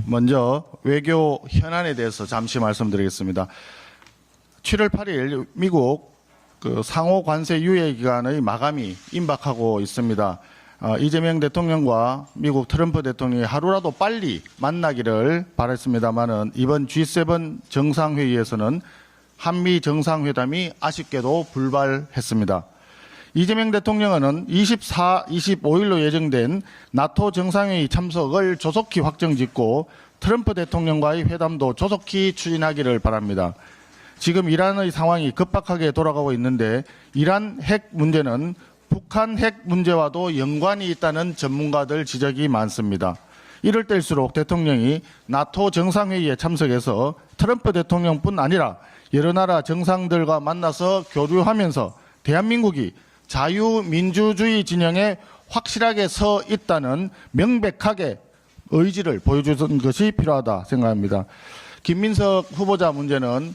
먼저 외교 현안에 대해서 잠시 말씀드리겠습니다. 7월 8일 미국 상호 관세 유예 기간의 마감이 임박하고 있습니다. 이재명 대통령과 미국 트럼프 대통령이 하루라도 빨리 만나기를 바랐습니다만은 이번 G7 정상회의에서는 한미 정상회담이 아쉽게도 불발했습니다. 이재명 대통령은 25일로 예정된 나토 정상회의 참석을 조속히 확정짓고 트럼프 대통령과의 회담도 조속히 추진하기를 바랍니다. 지금 이란의 상황이 급박하게 돌아가고 있는데 이란 핵 문제는 북한 핵 문제와도 연관이 있다는 전문가들 지적이 많습니다. 이럴 때일수록 대통령이 나토 정상회의에 참석해서 트럼프 대통령뿐 아니라 여러 나라 정상들과 만나서 교류하면서 대한민국이 자유민주주의 진영에 확실하게 서 있다는 명백하게 의지를 보여주는 것이 필요하다 생각합니다. 김민석 후보자 문제는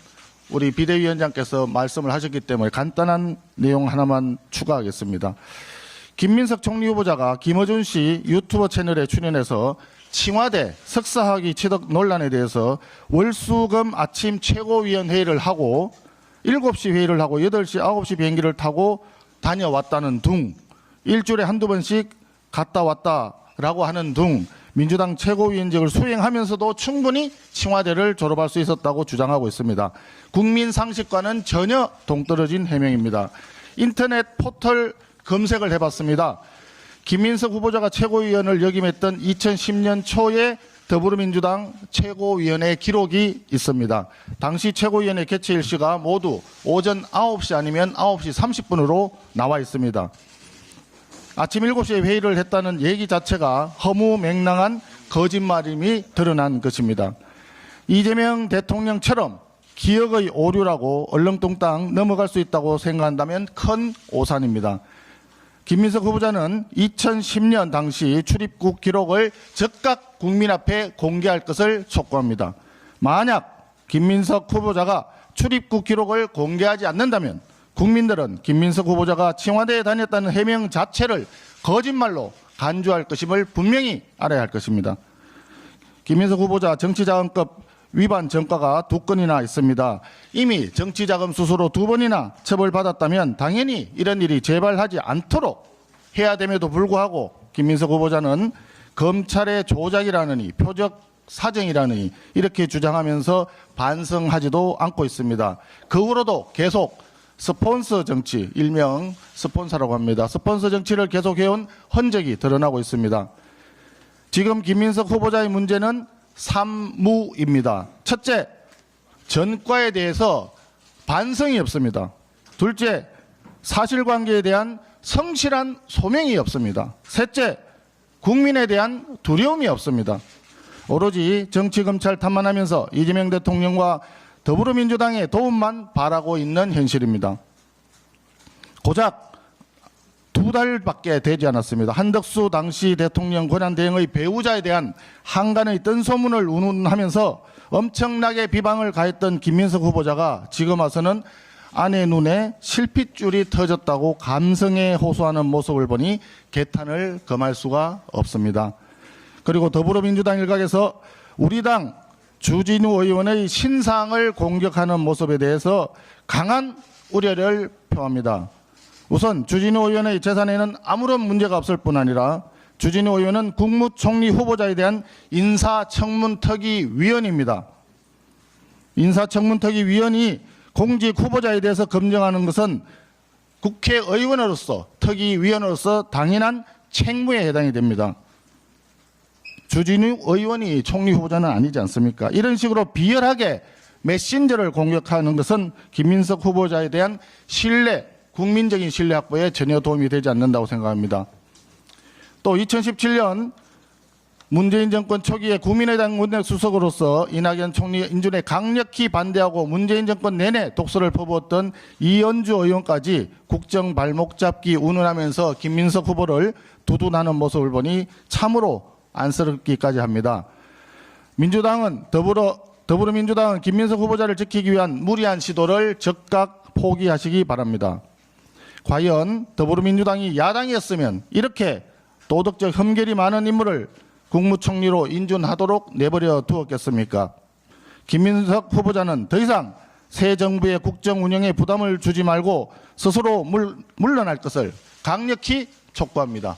우리 비대위원장께서 말씀을 하셨기 때문에 간단한 내용 하나만 추가하겠습니다. 김민석 총리 후보자가 김어준 씨 유튜버 채널에 출연해서 청와대 석사학위 취득 논란에 대해서 월수금 아침 최고위원회의를 하고 7시 회의를 하고 8시, 9시 비행기를 타고 다녀왔다는 둥, 일주일에 한두 번씩 갔다 왔다라고 하는 둥, 민주당 최고위원직을 수행하면서도 충분히 청와대를 졸업할 수 있었다고 주장하고 있습니다. 국민 상식과는 전혀 동떨어진 해명입니다. 인터넷 포털 검색을 해봤습니다. 김민석 후보자가 최고위원을 역임했던 2010년 초에 더불어민주당 최고위원회 기록이 있습니다. 당시 최고위원회 개최 일시가 모두 오전 9시 아니면 9시 30분으로 나와 있습니다. 아침 7시에 회의를 했다는 얘기 자체가 허무맹랑한 거짓말임이 드러난 것입니다. 이재명 대통령처럼 기억의 오류라고 얼렁뚱땅 넘어갈 수 있다고 생각한다면 큰 오산입니다. 김민석 후보자는 2010년 당시 출입국 기록을 즉각 국민 앞에 공개할 것을 촉구합니다. 만약 김민석 후보자가 출입국 기록을 공개하지 않는다면 국민들은 김민석 후보자가 청와대에 다녔다는 해명 자체를 거짓말로 간주할 것임을 분명히 알아야 할 것입니다. 김민석 후보자 정치자금법 위반 전과가 2건이나 있습니다. 이미 정치자금 수수로 2번이나 처벌받았다면 당연히 이런 일이 재발하지 않도록 해야 됨에도 불구하고 김민석 후보자는 검찰의 조작이라느니 표적 사정이라느니 이렇게 주장하면서 반성하지도 않고 있습니다. 그 후로도 계속 스폰서 정치, 일명 스폰서라고 합니다. 스폰서 정치를 계속해온 흔적이 드러나고 있습니다. 지금 김민석 후보자의 문제는 3무입니다. 첫째, 전과에 대해서 반성이 없습니다. 둘째, 사실관계에 대한 성실한 소명이 없습니다. 셋째, 국민에 대한 두려움이 없습니다. 오로지 정치검찰 탐만하면서 이재명 대통령과 더불어민주당의 도움만 바라고 있는 현실입니다. 고작 2달밖에 되지 않았습니다. 한덕수 당시 대통령 권한대행의 배우자에 대한 한간의 뜬소문을 운운하면서 엄청나게 비방을 가했던 김민석 후보자가 지금 와서는 아내 눈에 실핏줄이 터졌다고 감성에 호소하는 모습을 보니 개탄을 금할 수가 없습니다. 그리고 더불어민주당 일각에서 우리 당 주진우 의원의 신상을 공격하는 모습에 대해서 강한 우려를 표합니다. 우선 주진우 의원의 재산에는 아무런 문제가 없을 뿐 아니라 주진우 의원은 국무총리 후보자에 대한 인사청문특위위원입니다. 인사청문특위위원이 공직 후보자에 대해서 검증하는 것은 국회의원으로서 특위위원으로서 당연한 책무에 해당이 됩니다. 주진우 의원이 총리 후보자는 아니지 않습니까? 이런 식으로 비열하게 메신저를 공격하는 것은 김민석 후보자에 대한 신뢰, 국민적인 신뢰 확보에 전혀 도움이 되지 않는다고 생각합니다. 또 2017년 문재인 정권 초기에 국민의당 원내수석으로서 이낙연 총리 인준에 강력히 반대하고 문재인 정권 내내 독서를 퍼부었던 이현주 의원까지 국정 발목 잡기 운운하면서 김민석 후보를 두둔하는 모습을 보니 참으로 안쓰럽기까지 합니다. 더불어민주당은 김민석 후보자를 지키기 위한 무리한 시도를 즉각 포기하시기 바랍니다. 과연 더불어민주당이 야당이었으면 이렇게 도덕적 흠결이 많은 인물을 국무총리로 인준하도록 내버려 두었겠습니까? 김민석 후보자는 더 이상 새 정부의 국정 운영에 부담을 주지 말고 스스로 물러날 것을 강력히 촉구합니다.